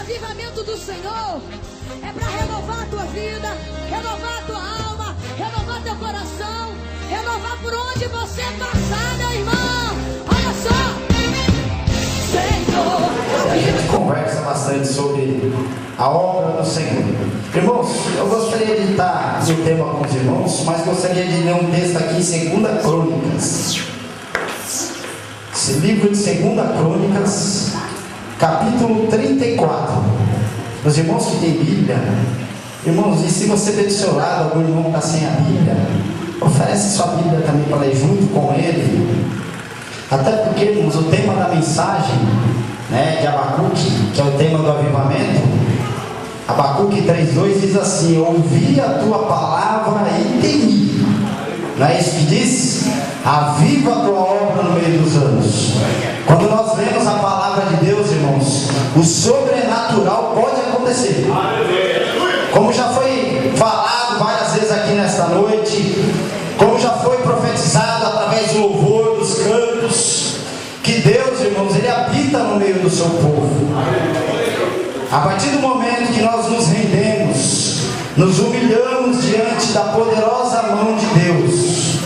avivamento do Senhor é para renovar a tua vida, renovar a tua alma, renovar teu coração, renovar por onde você passar, meu irmão. Olha só, Senhor, a gente conversa bastante sobre a obra do Senhor. Irmãos, eu gostaria de estar no tema com os irmãos, mas gostaria de ler um texto aqui em 2 Crônicas. Esse livro de 2 Crônicas, capítulo 34. Os irmãos que têm Bíblia, irmãos, e se você vê do seu lado algum irmão que está sem a Bíblia, oferece sua Bíblia também para ler junto com ele. Até porque, irmãos, o tema da mensagem, de Abacuque, que é o tema do avivamento, Abacuque 3:2 diz assim: ouvi a tua palavra e temi. Não é isso que diz? Aviva a tua obra no meio dos anos. Quando nós lemos a palavra de Deus, irmãos, o sobrenatural pode acontecer. Como já foi falado várias vezes aqui nesta noite, como já foi profetizado através do louvor, dos cantos, que Deus, irmãos, Ele habita no meio do seu povo. A partir do momento que nós nos rendemos, nos humilhamos diante da poderosa mão de Deus,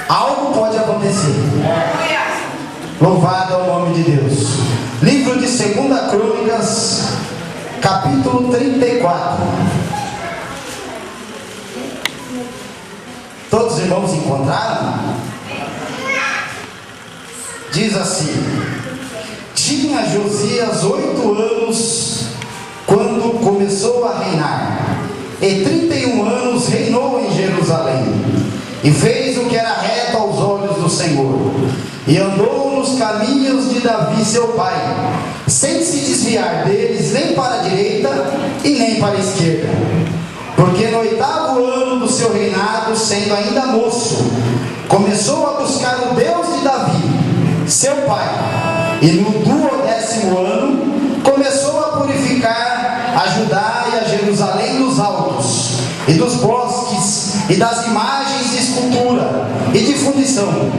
algo pode acontecer. Louvado é o nome de Deus. Livro de 2 Crônicas, capítulo 34. Todos os irmãos encontraram? Diz assim: tinha Josias 8 anos quando começou a reinar, e 31 anos reinou em Jerusalém, e fez o que era reto aos olhos do Senhor, e andou nos caminhos de Davi seu pai, sem se desviar deles nem para a direita e nem para a esquerda. Porque no 8º ano do seu reinado, sendo ainda moço, começou a buscar o Deus de Davi seu pai, e no 12º ano começou a purificar a Judá e a Jerusalém dos altos e dos bosques e das imagens de escultura e de fundição,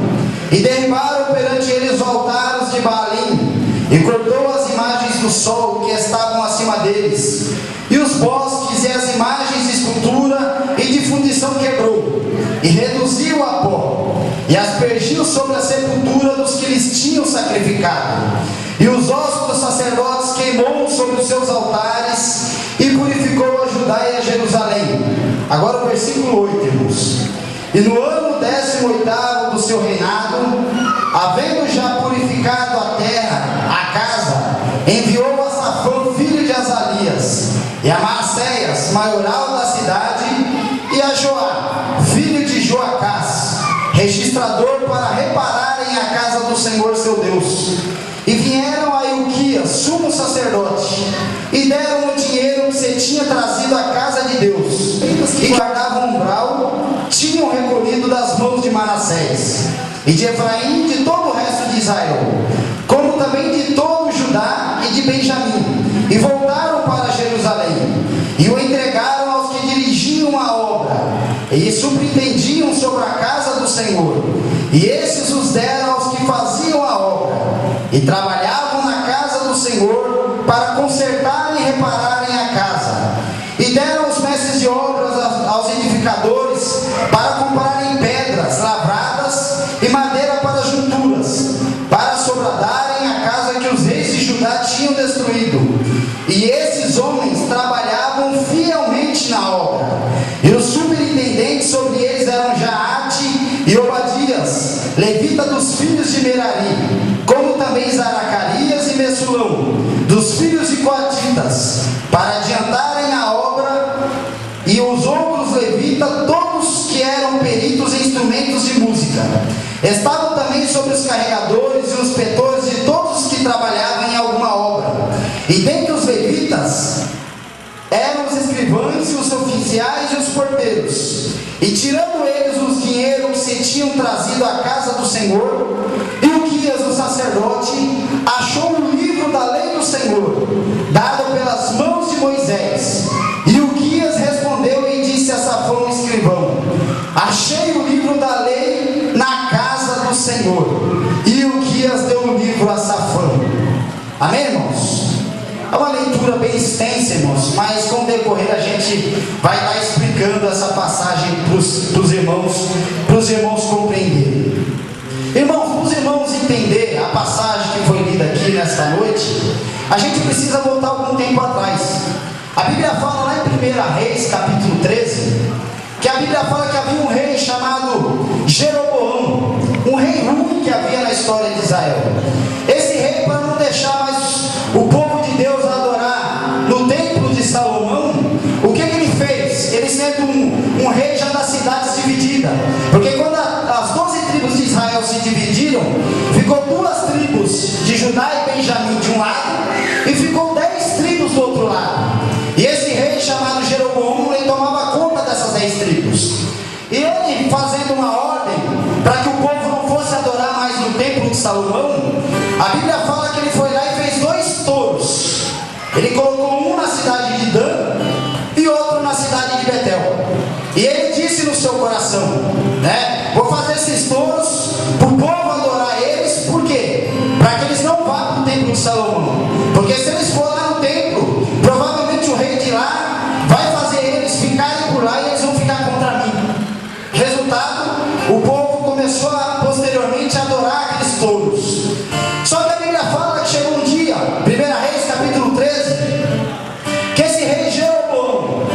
e derribaram perante ele os altares de Baalim, e cortou as imagens do sol que estavam acima deles, e os bosques e as imagens de escultura e de fundição quebrou, e reduziu a pó, e aspergiu sobre a sepultura dos que lhes tinham sacrificado, e os ossos dos sacerdotes queimou sobre os seus altares, e purificou a Judá e a Jerusalém. Agora o versículo 8, irmãos. E no ano 18º do seu reinado, havendo já purificado a terra, a casa, enviou a Safã, filho de Azalias, e a Maacéias, maioral da cidade, e a Joá, filho de Joacás, registrador, para repararem a casa do Senhor seu Deus. E vieram a Ilquias, sumo sacerdote, e deram o dinheiro que se tinha trazido à casa de Deus, e guardavam o umbral, tinham recolhido das mãos de Manassés, e de Efraim, de todo o resto de Israel, como também de todo Judá e de Benjamim, e voltaram para Jerusalém, e o entregaram aos que dirigiam a obra, e supreentendiam sobre a casa do Senhor, e esses os deram aos que faziam a obra, e trabalhavam na casa do Senhor, para consertarem e repararem a casa, e deram os mestres de obras aos edificadores, para comprarem pedras lavradas e madeira para junturas, para sobradarem a casa que os reis de Judá tinham destruído. E esses homens trabalhavam fielmente na obra, e os superintendentes sobre eles eram Jaate e Obadias, levita dos filhos de Merari, como também Zaracarias e Messulão, dos filhos de Coatitas, para adiantarem a obra, e os outros levitas, todos que eram peritos em instrumentos de música. Estavam também sobre os carregadores e os petores de todos os que trabalhavam em alguma obra. E dentre os levitas eram os escrivães e os oficiais e os porteiros. E tirando eles os dinheiros que se tinham trazido à casa do Senhor, Ilquias, o sacerdote, achou o livro da lei do Senhor, dado pelas mãos de Moisés. E Ilquias respondeu e disse a Safã, o escrivão: achei o livro da lei na casa do Senhor. E Ilquias deu o livro a Safã. Amém, irmãos? É uma lei leitura bem extensa, irmãos, mas com o decorrer a gente vai estar explicando essa passagem para os irmãos compreenderem. Irmãos, para os irmãos entender a passagem que foi lida aqui nesta noite, a gente precisa voltar algum tempo atrás. A Bíblia fala lá em 1 Reis, capítulo 13, que a Bíblia fala que havia um rei chamado Jeroboão, um rei ruim que havia na história de Israel. Esse rei, para não deixar mais o povo de Deus adorar no templo de Salomão, o que ele fez? Ele sendo um rei já das cidades divididas, porque quando as 12 tribos de Israel se dividiram, ficou 2 tribos de Judá e Benjamim de um lado, e ficou 10 tribos do outro lado. E esse rei chamado Jeroboão, ele tomava conta dessas 10 tribos. E ele, fazendo uma ordem para que o povo não fosse adorar mais no templo de Salomão, a Bíblia fala que ele foi lá e fez 2 touros. Ele colocou um na cidade de Dan e outro na cidade de Betel. E ele disse no seu coração, né? Vou fazer esses touros para o povo adorar eles. Por quê? Para que eles não vá para o templo de Salomão. Porque se eles forem lá no templo, provavelmente o rei de lá vai fazer eles ficarem por lá e eles vão ficar contra mim. Resultado, o povo começou posteriormente a adorar aqueles touros. Só que a Bíblia fala que chegou um dia, 1 Reis capítulo 13, que esse rei Jeroboão,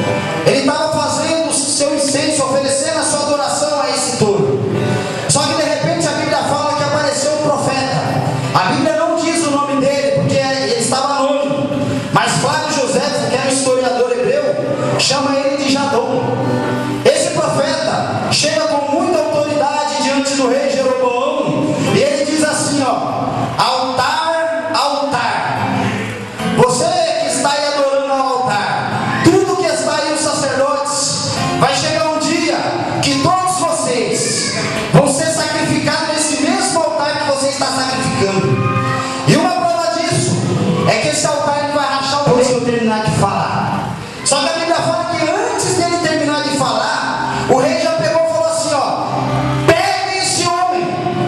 ele estava fazendo o seu incenso, oferecendo a sua adoração a esse touro. Só que de repente a Bíblia fala que apareceu um profeta. A Bíblia não diz o nome dele, porque ele estava anônimo, mas Flávio José, que era um historiador hebreu, chama ele de Jadom. Esse profeta chega com muita autoridade diante do rei Jeroboão, e ele diz assim, ó: altar, altar, você que está aí adorando ao altar, tudo que está aí os sacerdotes, vai chegar um dia que todos vocês vão ser sacrificados nesse mesmo altar que você está sacrificando. E uma prova disso é que esse altar ele vai rachar o meio. Eu terminar de falar. Só que a Bíblia fala que antes dele terminar de falar, o rei já pegou e falou assim, ó: pegue esse homem.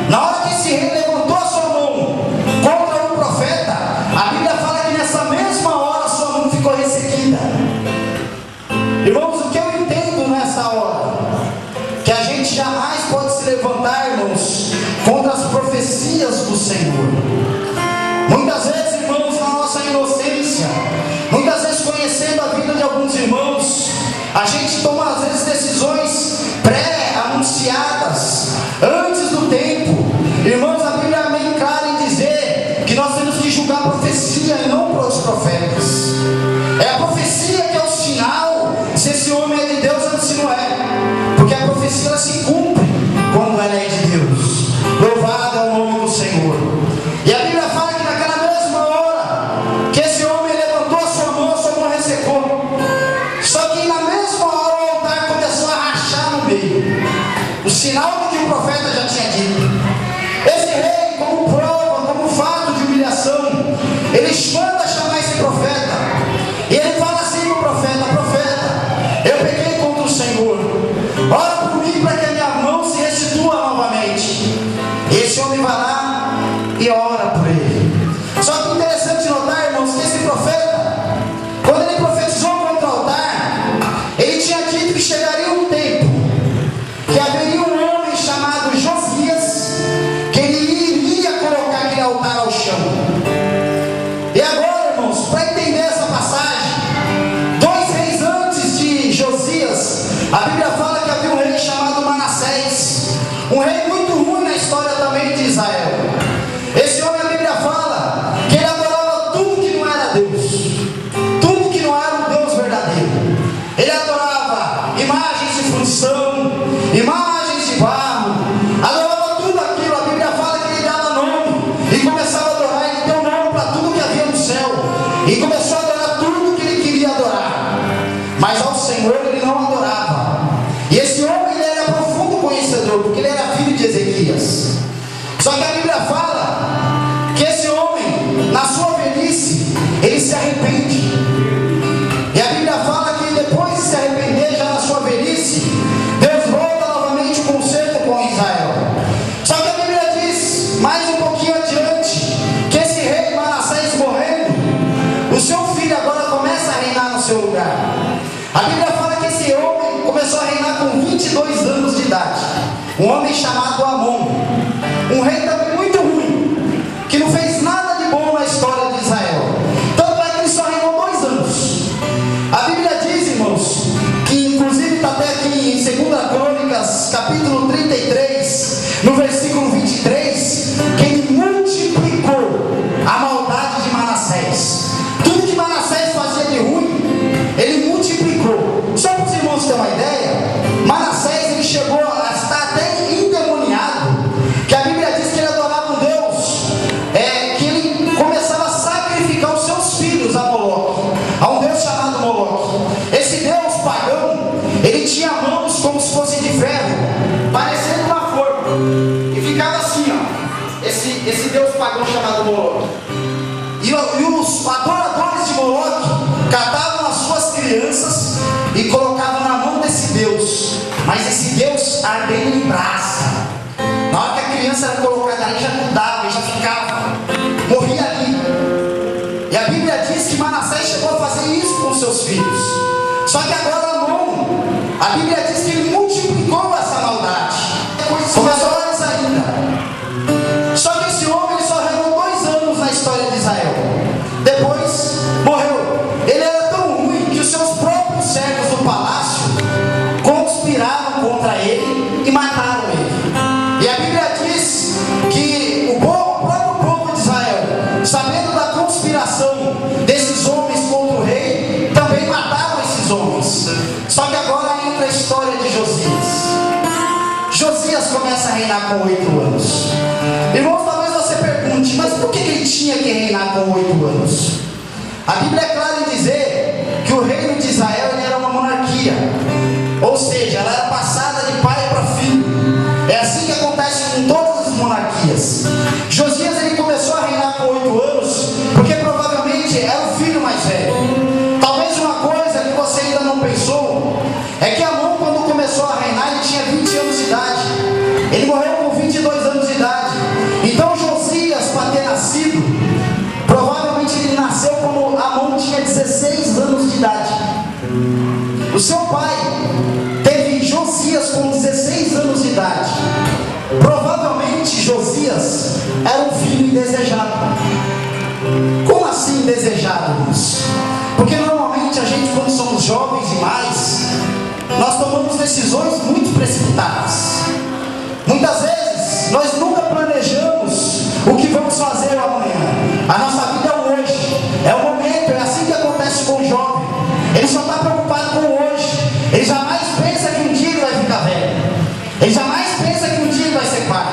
Na hora que esse rei levantou a sua mão contra o profeta, a Bíblia fala que nessa mesma hora a sua mão ficou ressequida. Irmãos, o que eu entendo nessa hora? Que a gente jamais pode se levantar, irmãos, contra as profecias do Senhor. Muitas vezes, irmãos, na nossa inocência, muitas vezes conhecendo a vida de alguns irmãos, a gente toma às vezes decisões pré-anunciadas, antes do tempo. Irmãos, a Bíblia é bem clara em dizer que nós temos que julgar a profecia e não os profetas. É a profecia que é o sinal se esse homem é de Deus ou se não é, porque a profecia ela se cumpre quando ela é de Deus. Louvado é o nome do Senhor. E a Bíblia fala que naquela mesma hora que esse homem levantou a sua mão ressecou. Só que na mesma hora o altar começou a rachar no meio, o sinal de que o profeta já tinha dito. Esse rei, como prova, como fato de humilhação, ele manda chamar esse profeta, e ele fala assim para o profeta: profeta, eu pequei contra o Senhor, ora por mim para que a minha mão se restitua novamente. E esse homem vai lá e ora por ele. Só que interessante notar, irmãos, que esse profeta, quando ele profetizou contra o altar, ele tinha dito que chegaria um tempo que haveria um homem chamado Josias, que ele iria colocar aquele altar ao chão. E agora, irmãos, para entender essa passagem, 2 reis antes de Josias, a Bíblia fala que havia um rei chamado Manassés, um rei muito ruim na história também de Israel. Esse homem, a Bíblia fala que ele adorava tudo que não era Deus, tudo que não era um Deus verdadeiro. Ele adorava imagens de fundição, imagens de barro, adorava tudo aquilo. A Bíblia fala que ele dava nome e começava a adorar. Ele deu nome para tudo que havia no céu e começou a adorar tudo que ele queria adorar, mas ao Senhor ele não adorava. E esse homem ele era profundo conhecedor, porque ele era filho de Ezequias. Só que a Bíblia fala que esse homem, na sua velhice, ele se arrepende. E a Bíblia fala que depois de se arrepender, já na sua velhice, Deus volta novamente o concerto com Israel. Só que a Bíblia diz, mais um pouquinho adiante, que esse rei Manassés morrendo, o seu dragão chamado Moloque. E os adoradores de Moloque catavam as suas crianças e colocavam na mão desse Deus. Mas esse Deus ardendo em brasa. Na hora que a criança era colocada ali, já mudava, já ficava, morria ali. E a Bíblia diz que Manassés chegou a fazer isso com seus filhos. Só que agora Amon, a Bíblia diz que ele multiplicou essa maldade. Começou antes ainda. Só que esse homem ele só reinou 2 anos na história de Israel. Depois morreu. Ele era tão ruim que os seus próprios servos do palácio conspiraram contra ele e mataram ele. E a Bíblia diz que o próprio povo de Israel, sabendo da conspiração desses homens contra o rei, também mataram esses homens. Só que agora entra a história de Josias. Josias começa a reinar com 8 anos. Irmãos, talvez você pergunte, mas por que ele tinha que reinar com 8 anos? A Bíblia é clara em dizer que o reino de Israel ele era uma monarquia. Ou seja, ela era passada de pai para filho. É assim que acontece com todas as monarquias. Josias ele começou a reinar com 8 anos, porque provavelmente era o filho mais velho. Talvez uma coisa que você ainda não pensou é que Amon, quando começou a reinar, ele tinha 20 anos de idade. Ele morreu com 22 anos de idade. Então Josias, para ter nascido, provavelmente ele nasceu quando Amon tinha 16 anos de idade. O seu pai teve Josias com 16 anos de idade. Provavelmente Josias era um filho indesejado. Como assim indesejado, irmãos? Porque normalmente a gente, quando somos jovens demais, nós tomamos decisões muito precipitadas. Muitas vezes nós nunca planejamos o que vamos fazer amanhã. A nossa vida é o hoje, é o momento. É assim que acontece com o jovem. Ele só está preocupado com o hoje. Ele jamais pensa que um dia ele vai ficar velho. Ele jamais pensa que um dia ele vai ser pai.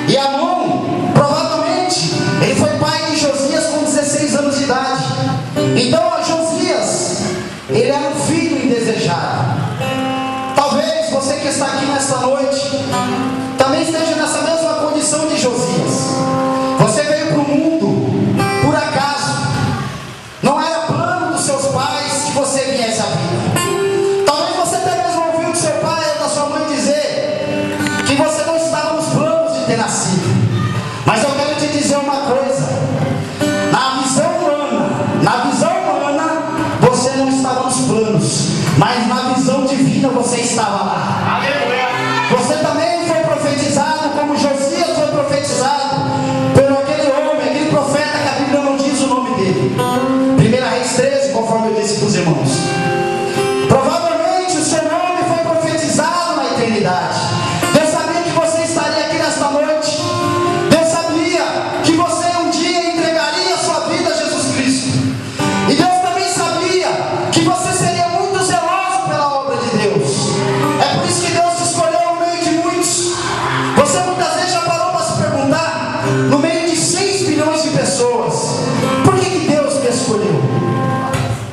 E Amon, provavelmente, ele foi pai de Josias com 16 anos de idade. Então Josias, ele era um filho indesejado. Talvez você que está aqui nesta noite também esteja nessa mesma condição de Josias. Você veio para o mundo por acaso. Não era plano dos seus pais que você viesse à vida. Talvez você até mesmo ouviu do seu pai ou da sua mãe dizer que você não estava nos planos de ter nascido. Mas eu quero te dizer uma coisa. Na visão humana, você não estava nos planos. Mas na visão divina você estava lá. Você também foi profetizado como Josias foi profetizado por aquele homem, aquele profeta que a Bíblia não diz o nome dele. 1 Reis 13, conforme eu disse para os irmãos. Provavelmente o seu nome foi profetizado na eternidade. Deus sabia que você estaria aqui nesta noite. Deus sabia que você um dia entregaria a sua vida a Jesus Cristo. E Deus também sabia que você seria muito zeloso pela obra de Deus. É por isso que Deus te escolheu no meio de muitos. Você muitas vezes já parou para se perguntar, no meio de 6 bilhões de pessoas, por que Deus me escolheu?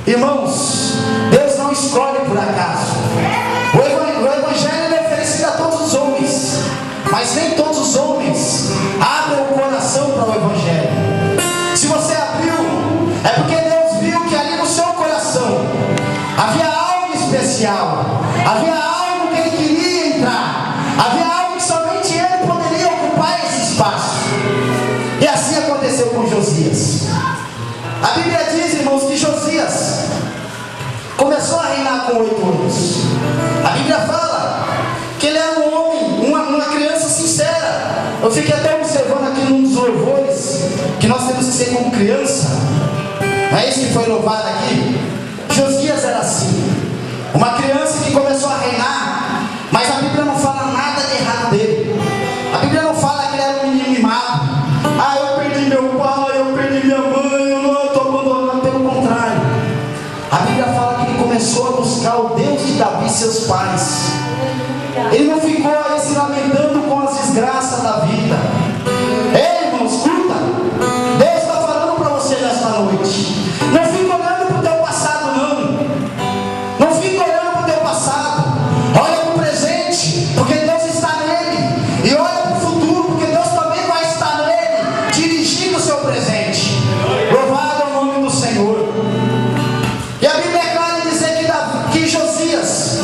Irmãos, Deus não escolhe por acaso. O Evangelho é oferecido a todos os homens, mas nem todos os homens abrem o coração para o Evangelho. Se você abriu, é porque Deus viu que ali no seu coração havia algo especial, havia algo que Ele queria entrar, havia algo que somente Ele poderia ocupar esse espaço. E assim aconteceu com Josias. A Bíblia diz, irmãos, que Josias começou a reinar com 8 anos. A Bíblia fala que ele era um homem, uma criança sincera. Eu fiquei até observando aqui num dos louvores que nós temos que ser como criança. Não é isso que foi louvado aqui? Josias era assim, uma criança que começou a reinar, mas a Bíblia não fala nada de errado dele. A Bíblia não fala que ele era um menino mimado. Ah, eu perdi meu pai, eu perdi minha mãe, eu não estou abandonado. Pelo contrário, a Bíblia fala que ele começou a buscar o Deus de Davi e seus pais. Ele não ficou aí se lamentando com as desgraças da vida. Ei, irmão, escuta. Deus está falando para você nesta noite. Não fica olhando para o teu passado, não. Não fica olhando para o teu passado. Olha para o presente, porque Deus está nele. E olha para o futuro, porque Deus também vai estar nele, dirigindo o seu presente. Louvado é o nome do Senhor. E a Bíblia é clara em dizer que Josias,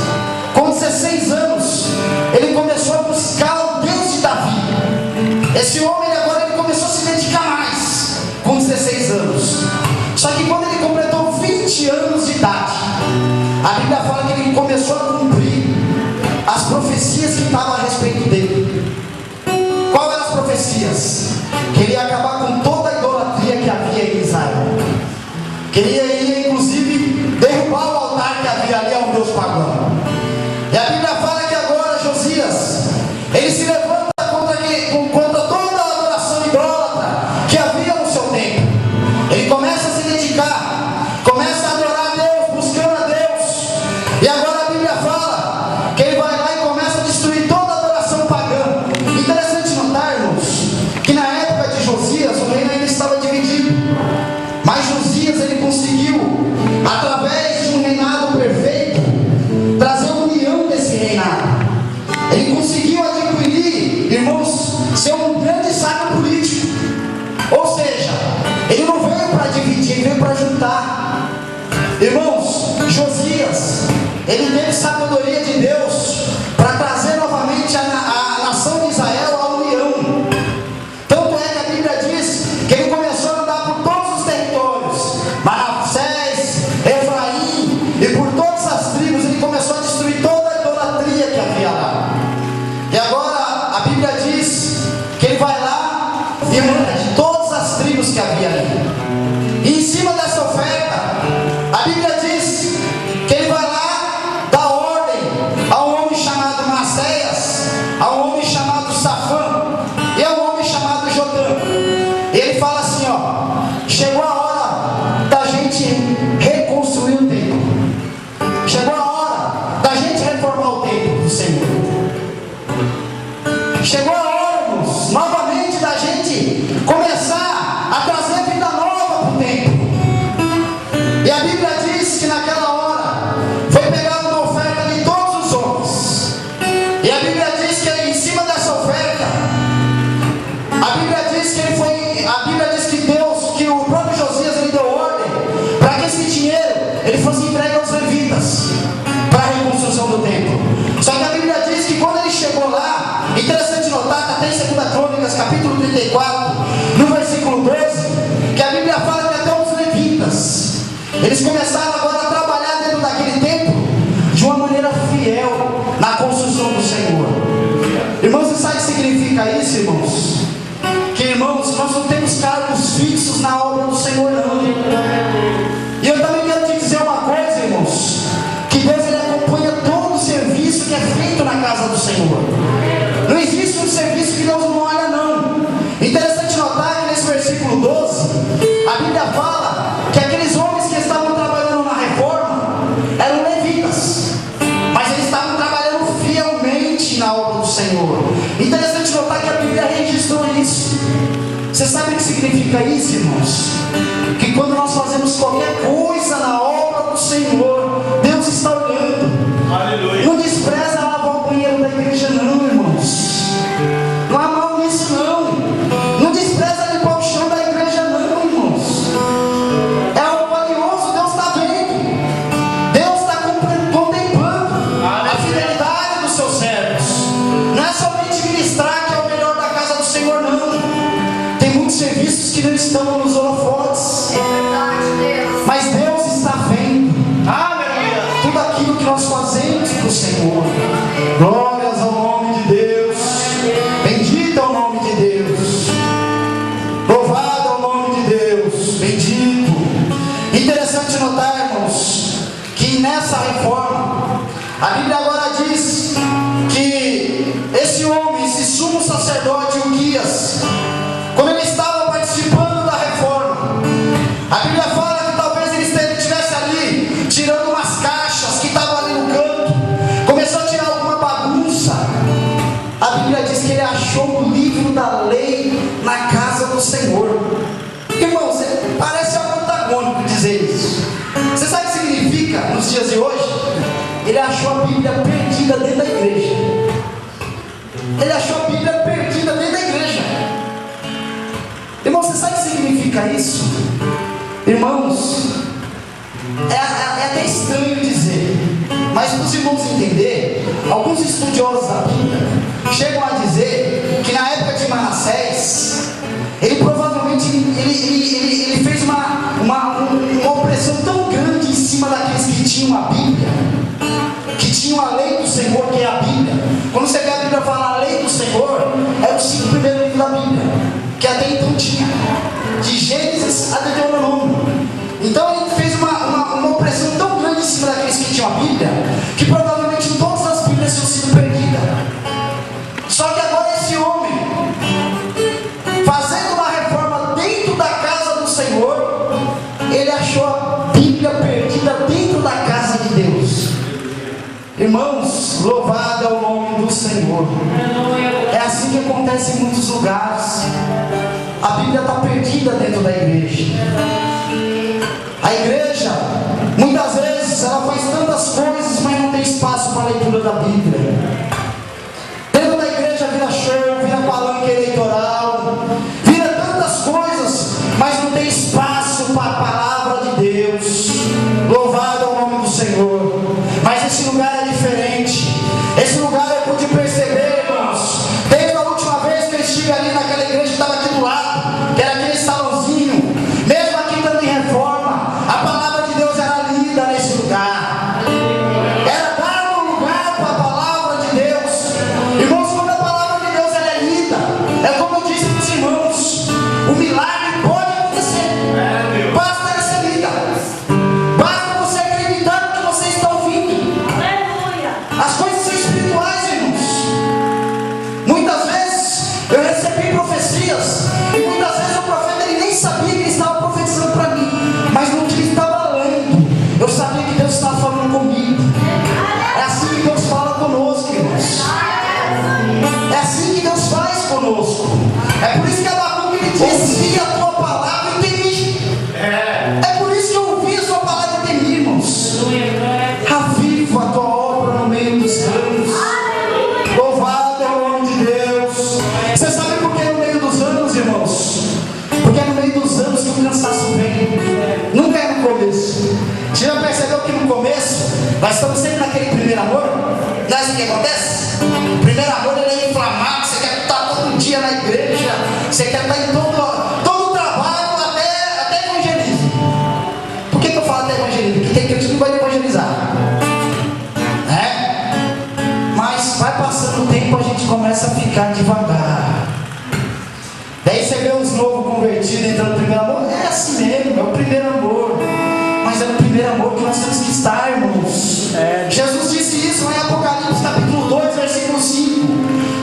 com 16 anos, ele começou a buscar o Deus de Davi. Esse homem agora ele começou a se dedicar mais, com 16 anos. Só que quando ele completou 20 anos de idade, a Bíblia fala que ele começou a cumprir as profecias que estavam a respeito dele. Qual eram as profecias? Que ele ia acabar com toda a idolatria que havia em Israel. Que ele ia inclusive derrubar o altar que havia ali a um Deus pagão. E a Bíblia fala que agora Josias, ele se levanta contra toda a adoração idólatra que havia no seu tempo. Ele começa a se dedicar, começa a adorar a Deus, buscando a Deus. E agora a Bíblia fala que ele vai lá e começa a destruir toda a adoração pagã. Interessante notar, irmãos, que na época de Josias o reino ainda estava dividido. Mas Josias ele conseguiu, através de um reinado perfeito, trazer a união desse reinado. Ele conseguiu adquirir, irmãos, ser um grande sábio político. Ou seja, ele não veio para dividir, ele veio para juntar. Irmãos, Josias, ele teve sabedoria de Deus para trazer novamente a nação de Israel à união. Tanto é que a Bíblia diz que ele começou a andar por todos os territórios, Manassés, Efraim, e por todas as tribos ele começou a destruir toda a idolatria que havia lá. E agora a Bíblia diz que ele vai lá e manda de todas as tribos que havia ali. E em cima dessa oferta, a Bíblia diz que ele vai lá dar ordem a um homem chamado Maceias, a um homem chamado Safã e a um homem chamado Jotão. E ele fala assim, ó: chegou a hora da gente reconstruir o templo. Chegou a hora da gente reformar o templo do Senhor. Chegou a hora, irmãos, novamente da gente começar a trazer vida nova para o templo. E a Bíblia diz que naquela hora foi pegada uma oferta de todos os homens. E a Bíblia diz que em cima dessa oferta, a Bíblia diz que Deus, que o próprio Josias ele deu ordem para que esse dinheiro ele fosse entregue aos levitas para a reconstrução do templo. Só que a Bíblia diz que quando ele chegou lá, interessante notar que até em 2 Crônicas, capítulo 34, no versículo 12, que a Bíblia fala que até os levitas, eles começaram agora a trabalhar dentro daquele templo de uma maneira fiel na construção do Senhor. Irmãos, você sabe o que significa isso, irmãos? Que, irmãos, nós não temos cargos fixos na obra do Senhor, não. E eu também quero te dizer uma coisa, irmãos, que Deus ele acompanha todo o serviço que é feito na casa do Senhor. Não existe um serviço que Deus não olha, não. Interessante notar que nesse versículo 12, a Bíblia fala que aqueles homens que estavam trabalhando na reforma eram levitas, mas eles estavam trabalhando fielmente na obra do Senhor. Interessante notar que a Bíblia registrou isso. Você sabe o que significa isso, irmãos? Que quando nós fazemos qualquer coisa na obra do Senhor, Deus está olhando. Aleluia. Não despreza lavar o banheiro da igreja, não, irmãos. Não há mal nisso, não. Não despreza limpar o chão da igreja, não, irmãos. É algo valioso, Deus está vendo. Deus está contemplando a fidelidade dos seus servos. Não é somente ministrar que é o melhor da casa do Senhor, não. Tem muitos serviços que não estão nos holofotes. Mas Deus está vendo tudo aquilo que nós fazemos para o Senhor. Glórias ao nome de Deus. Bendito é o nome de Deus. Louvado é o nome de Deus. Bendito. Interessante notar, irmãos, que nessa reforma, a Bíblia agora diz que esse homem, esse sumo sacerdote Uquias, quando ele estava participando da reforma, a Bíblia fala que talvez ele estivesse ali tirando umas caixas que estavam ali no canto, começou a tirar alguma bagunça. A Bíblia diz que ele achou o livro da lei na casa do Senhor. Irmãos, parece algo antagônico dizer isso. Você sabe o que significa nos dias de hoje? Ele achou a Bíblia perdida dentro da igreja. Ele achou a Bíblia perdida dentro da igreja. Irmão, você sabe o que significa isso? Irmãos, é até estranho dizer, mas para os irmãos entenderem, alguns estudiosos da Bíblia chegam a dizer que na época de Manassés, ele provavelmente ele fez uma opressão tão grande em cima daqueles que tinham a Bíblia, que tinham a lei do Senhor, que é a Bíblia. Quando você vê a Bíblia falar a lei do Senhor, é os 5 primeiros livros da Bíblia, que até então tinha, de Gênesis a Deuteronômio. Então ele fez uma opressão tão grande em cima daqueles que tinham a Bíblia, que provavelmente todas as Bíblias tinham sido perdidas. Só que agora esse homem, fazendo uma reforma dentro da casa do Senhor, ele achou a Bíblia perdida dentro da casa de Deus. Irmãos, louvado é o nome do Senhor. É assim que acontece em muitos lugares. A Bíblia está perdida dentro da igreja. A igreja, muitas vezes, ela faz tantas coisas, mas não tem espaço para a leitura da Bíblia. Dentro da igreja vira show, vira palanque eleitoral, vira tantas coisas, mas não tem espaço para a palavra de Deus. Louvado é o nome do Senhor. Mas esse lugar é diferente. Esse lugar eu pude perceber, irmãos, desde a última vez que eu estive ali naquela igreja que estava aqui do lado, que era aquele salãozinho, mesmo aqui estando em reforma, a palavra de Deus era lida nesse lugar. Era dado um lugar para a palavra de Deus. Irmãos, quando a palavra de Deus ela é lida, é como eu disse para os irmãos, o milagre pode acontecer. Basta ela ser lida. Basta você acreditar no que você está ouvindo. As coisas são espirituais, irmãos. Muitas vezes eu recebi profecias, e muitas vezes o profeta ele nem sabia que ele estava profetizando para mim, mas no que ele estava lendo, eu sabia que Deus estava falando comigo. É assim que Deus fala conosco, irmãos. É assim que Deus faz conosco. É por isso que Abacuque ele diz: "Siga a tua palavra e temi." É por isso que eu ouvi a sua palavra e temi, irmãos. Aviva a tua obra no meio dos anos. Louvado é o nome de Deus. Você sabe por que no meio dos anos, irmãos? Porque é no meio dos anos que o cansaço vem. Nunca é no começo. Você já percebeu que no começo nós estamos sempre naquele primeiro amor? Não é assim que acontece? O primeiro amor ele é inflamado. Você quer estar todo dia na igreja, você quer estar em todo o trabalho, até evangelismo. Por que eu falo até evangelismo? Porque tem crente que não vai evangelizar. Mas vai passando o tempo, a gente começa a ficar devagar. Daí você vê os novos convertidos entrando no primeiro amor. É assim mesmo, é o primeiro amor. Mas é o primeiro amor que nós temos que estar, irmãos. Jesus disse isso em Apocalipse capítulo 2, versículo 5.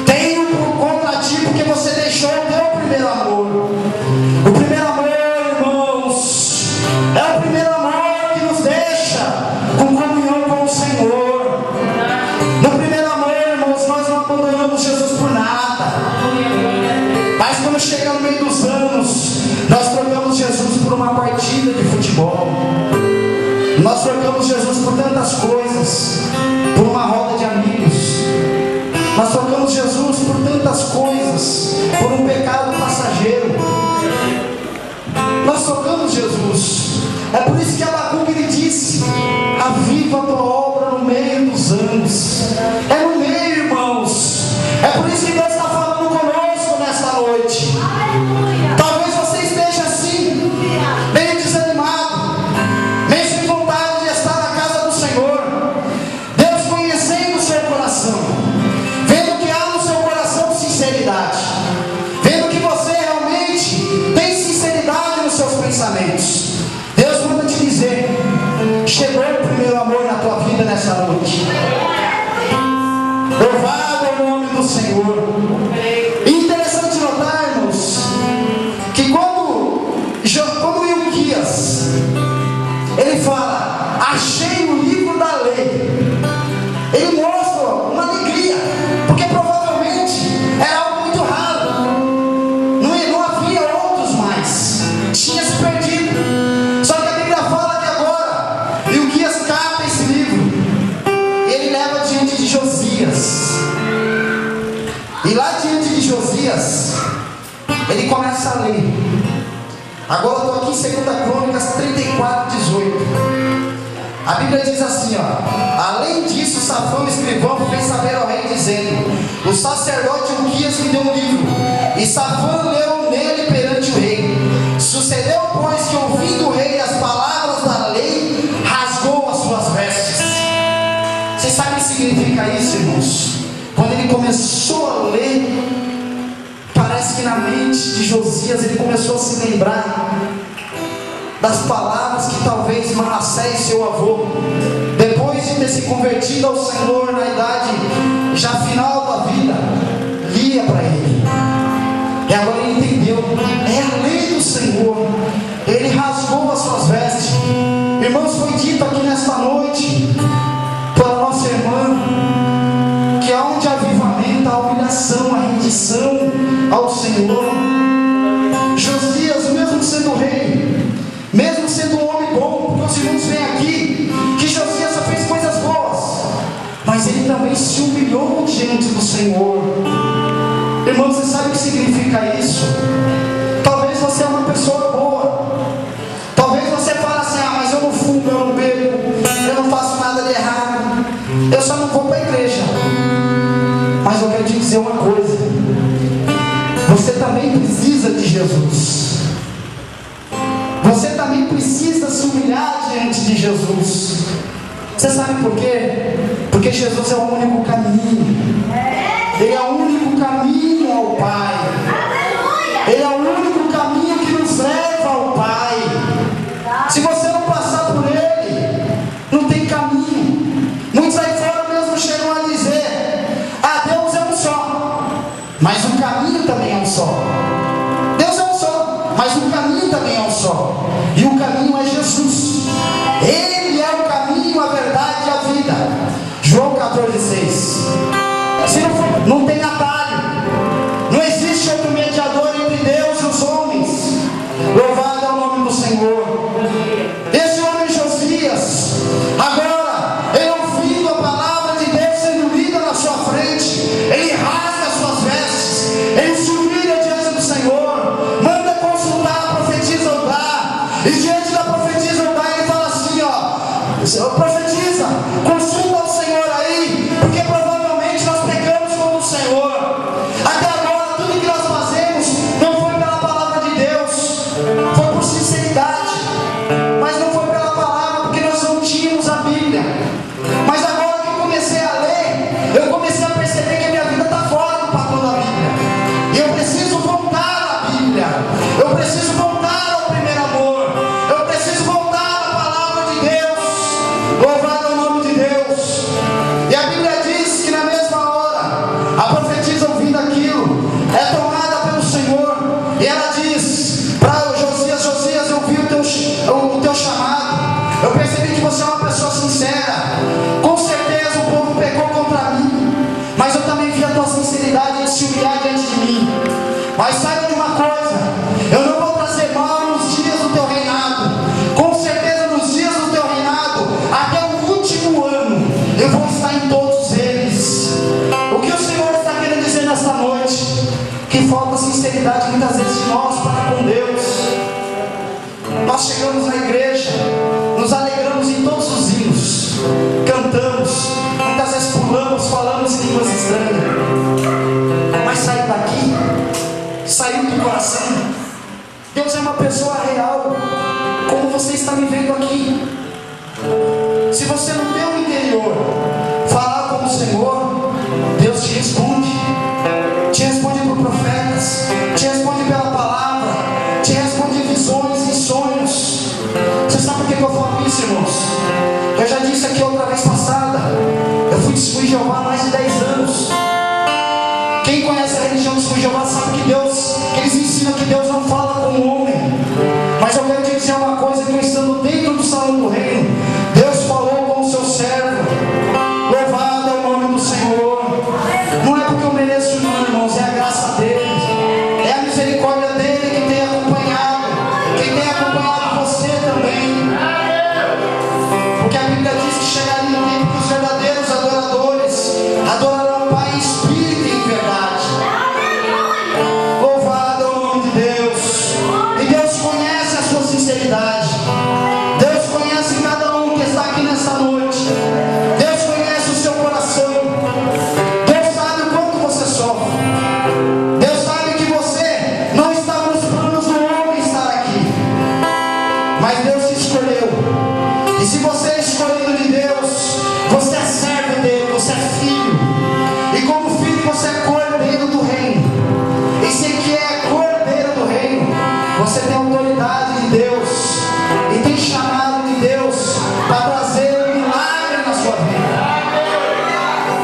Tenho contra ti porque você deixou o teu primeiro amor. O primeiro amor, irmãos, é o primeiro amor que nos deixa com comunhão com o Senhor. No primeiro amor, irmãos, nós não abandonamos Jesus por nada. Mas quando chega no meio dos anos, nós trocamos Agora eu estou aqui em 2 Crônicas 34, 18. A Bíblia diz assim, ó: além disso, Safã, o escrivão, fez saber ao rei, dizendo: o sacerdote Uquias me deu um livro. E Safã leu nele perante o rei. Sucedeu, pois, que ouvindo o rei as palavras da lei, rasgou as suas vestes. Vocês sabem o que significa isso, irmãos? Quando ele começou a ler, parece que na mente de Josias ele começou a se lembrar das palavras que talvez Manassés, seu avô, depois de ter se convertido ao Senhor na idade já final da vida, lia para ele. E agora ele entendeu, é a lei do Senhor. Ele rasgou as suas vestes. Irmãos, foi dito aqui nesta noite pela nossa irmã que aonde há avivamento, há humilhação, a rendição ao Senhor. Josias, mesmo sendo rei, mesmo sendo um homem bom, porque os irmãos veem aqui que Josias já fez coisas boas, mas ele também se humilhou diante do Senhor. Irmãos, você sabe o que significa isso? Talvez você é uma pessoa boa, talvez você fale assim: ah, mas eu não fumo, eu não bebo, eu não faço nada de errado, eu só não vou para a igreja. Mas eu quero te dizer uma coisa: você também precisa de Jesus. Você também precisa se humilhar diante de Jesus. Você sabe por quê? Porque Jesus é o único caminho. Ele é o único caminho ao Pai. Ele é o único caminho que nos leva ao Pai. Se você não passar por Ele, não tem caminho. Muitos aí fora mesmo chegam a dizer: ah, Deus é um só, mas o caminho também é um só. Deus é um só, mas o caminho também é um só. E o caminho é Jesus. Ele é o caminho, a verdade e a vida. João 14,6. Se não for, não tem atalho. Não existe outro mediador entre Deus e os homens. Louvado é o nome do Senhor. Esse homem Josias, agora, ele ouvindo a palavra de Deus sendo lida na sua frente, ele rasga as suas vestes, ele se humilha diante do Senhor, manda consultar a profetisa Odá, e diante da profetisa Odá ele fala assim, ó: profetiza, consulta o Senhor aí, porque provavelmente nós pecamos contra o Senhor. Até agora tudo que nós fazemos não foi pela palavra de Deus, foi por sinceridade, mas não foi pela palavra, porque nós não tínhamos a Bíblia. Mas agora que eu comecei a ler, eu comecei a perceber que a minha vida está fora do padrão da Bíblia, e eu preciso voltar à Bíblia, eu preciso voltar ao primeiro amor, eu preciso voltar à palavra de Deus. Louvado é o nome de Deus. E a Bíblia diz que na mesma hora a profetisa, ouvindo aquilo, é tomada pelo Senhor, e ela diz para Josias: Josias, eu vi o teu chamado, eu percebi que você é uma pessoa sincera. Com certeza o povo pecou contra mim, mas eu também vi a tua sinceridade de se humilhar diante de mim. Mas saiba de uma coisa: eu não vou trazer mal nos dias do teu reinado. Com certeza nos dias do teu reinado, até o último ano, eu vou estar em todos eles. O que o Senhor está querendo dizer nesta noite? Que falta sinceridade muitas vezes de nós para com Deus. Nós chegamos na igreja, nos alegramos em todos os hinos, cantamos, muitas vezes pulamos, falamos em línguas estranhas, mas saiu daqui, saiu do coração. Deus é uma pessoa real, como você está me vendo aqui. Se você no teu interior falar com o Senhor, Deus te responde por profetas, te responde pela palavra, te responde em visões, em sonhos. Você sabe por que eu falo isso, irmãos? Eu já disse aqui outra vez passada, eu fui testemunho de Jeová há mais de 10 anos. Quem conhece a religião dos Jeová sabe que eles ensinam que Deus não fala com o homem. Mas eu quero te dizer uma coisa: que eu estando dentro do salão do reino, Deus falou com o seu servo. Louvado é o nome do Senhor. Não é porque eu mereço não, irmãos, é a graça dele, é a misericórdia dele que tem acompanhado você também. Porque a Bíblia diz que chegaria um tempo que os verdadeiros adoradores adorarão o Pai em espírito e em verdade. Louvado é o nome de Deus. eternidade. Deus conhece cada um que está aqui nessa noite. Deus conhece o seu coração. Deus sabe o quanto você sofre. Deus sabe que você não está nos planos do homem estar aqui, mas Deus te escolheu. E se você é escolhido de Deus, você é servo dele, você é filho. E como filho você é cordeiro do reino. E se que é cordeiro do reino, você tem autoridade de Deus e tem chamado de Deus para trazer um milagre na sua vida.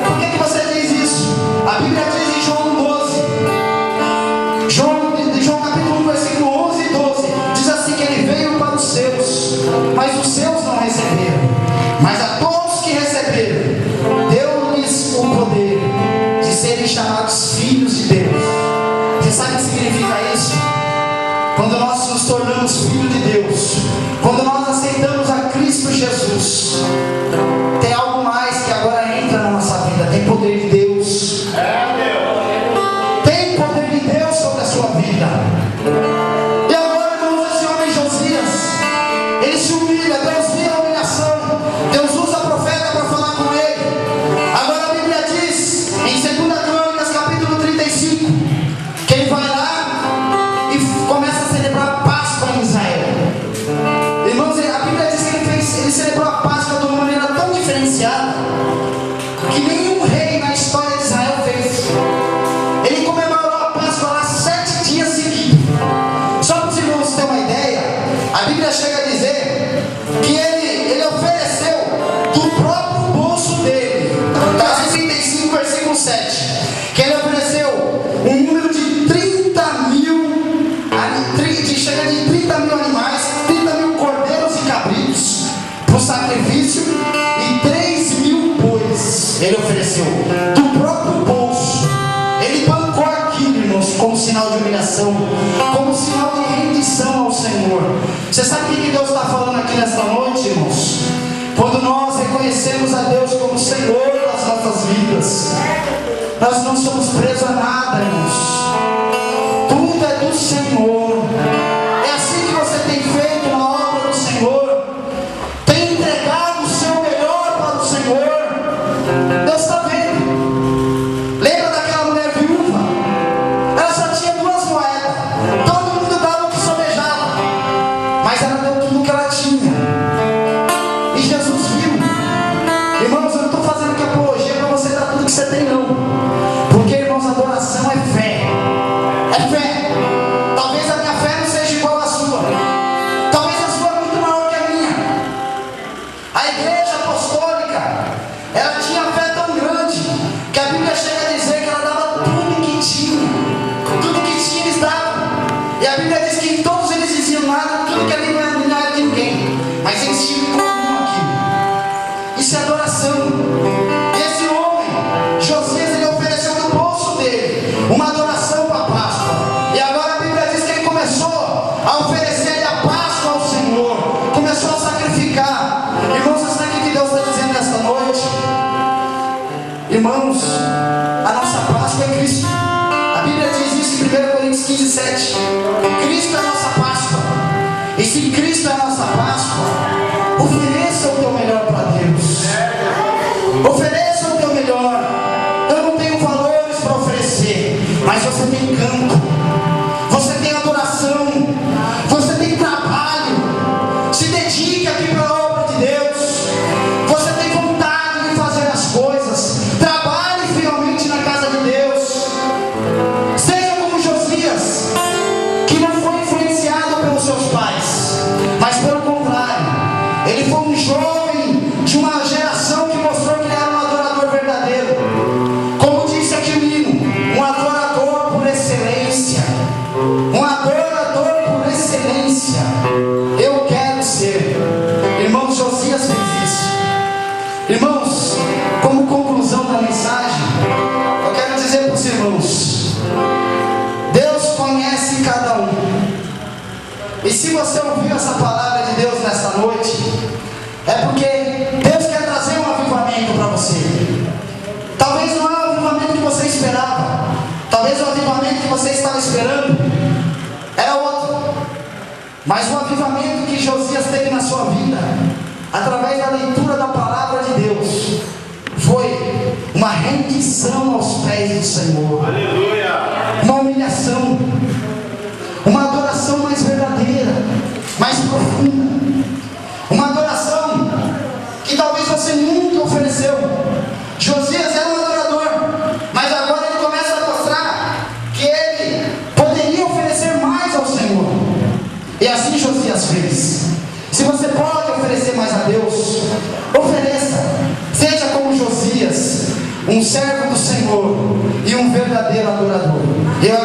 Por que você diz isso? A Bíblia diz em João 12, João capítulo 1, versículo 11 e 12, diz assim que ele veio para os seus, mas os seus não receberam. Mas a todos que receberam, deu-lhes o poder de serem chamados filhos de Deus. Você sabe o que significa isso? Quando nós nos tornamos filhos de Deus, quando nós aceitamos a Cristo Jesus, tem algo mais que agora entra na nossa vida. Tem poder de Deus. Tem poder de Deus sobre a sua vida. E agora, irmãos, esse homem Josias, ele se humilha. Deus vê a humilhação. Deus usa a profeta para falar com ele. Agora a Bíblia diz em 2 Crônicas capítulo 35 que ele vai lá e começa a celebrar a Páscoa em Israel. Irmãos, a Bíblia diz que ele celebrou a Páscoa de uma maneira tão diferenciada que nenhum rei na história de Israel fez. Ele comemorou a Páscoa lá 7 dias seguidos. Só para os irmãos terem uma ideia, a Bíblia chega a dizer que ele ofereceu do próprio bolso dele. Está em 35, versículo 7, que ele ofereceu um número de 30 mil, chega de 30 mil animais, 30 mil cordeiros e cabritos para o sacrifício e 3 mil bois. Ele ofereceu do próprio bolso. Ele bancou aquilo, irmãos, como sinal de humilhação, como sinal de rendição ao Senhor. Você sabe o que Deus está falando aqui nesta noite, irmãos? Quando nós reconhecemos a Deus como Senhor das nossas vidas, nós não somos presos a nada, irmãos. Tudo é do Senhor. É assim que você tem feito na obra do Senhor. Tem entregado o seu melhor para o Senhor. Deus está vendo. Lembra daquela mulher viúva? Ela só tinha 2 moedas. Todo mundo dava o que sobejava, mas ela deu tudo o que ela tinha. E Jesus viu. Irmãos, eu não estou fazendo aqui apologia para você dar tudo que você tem, não. Porque, irmãos, adoração é fé. É fé. Talvez a minha fé não seja igual à sua. Talvez a sua é muito maior que a minha. A igreja apostólica, ela tinha fé tão grande que a Bíblia chega a dizer que ela dava tudo que tinha. Tudo que tinha eles davam. E a Bíblia diz que todos eles diziam nada, tudo que ali não era de ninguém, mas eles tinham comum aquilo. Isso é adoração. E esse homem, Josias, ele ofereceu do bolso dele uma adoração para a Páscoa. E agora a Bíblia diz que ele começou a oferecer a Páscoa ao Senhor, começou a sacrificar. Irmãos, você sabe o que Deus está dizendo nesta noite? Irmãos, a nossa Páscoa é Cristo. A Bíblia diz isso em 1 Coríntios 15, 7. Cristo é a nossa Páscoa. E se Cristo é a nossa Páscoa, ofereça o teu melhor para Deus. Ofereça o teu melhor. Eu não tenho valores para oferecer, mas você tem canto, você tem adoração, você tem trabalho. Se dedique aqui para a obra de Deus. Você tem vontade de fazer as coisas. Trabalhe fielmente na casa de Deus. Seja como Josias, que não foi influenciado pelos seus pais, mas pelo contrário, ele foi um jovem de uma geração que mostrou que ele era um adorador verdadeiro. Como disse aqui o hino, um adorador por excelência. Um adorador por excelência. Eu quero ser. Irmãos, Josias fez isso. Irmãos, como conclusão da mensagem, eu quero dizer para os irmãos: Deus conhece cada um. E se você ouviu essa palavra de Deus nesta noite, é porque Deus quer trazer um avivamento para você. Talvez não é o avivamento que você esperava. Talvez o avivamento que você estava esperando era outro. Mas o avivamento que Josias teve na sua vida, através da leitura da palavra de Deus, foi uma rendição aos pés do Senhor. Aleluia. Uma humilhação, uma adoração mais verdadeira, mais profunda, uma adoração que talvez você nunca ofereceu. Josias era um adorador, mas agora ele começa a mostrar que ele poderia oferecer mais ao Senhor. E assim Josias fez. Se você pode oferecer mais a Deus, ofereça. Seja como Josias, um servo do Senhor e um verdadeiro adorador. Eu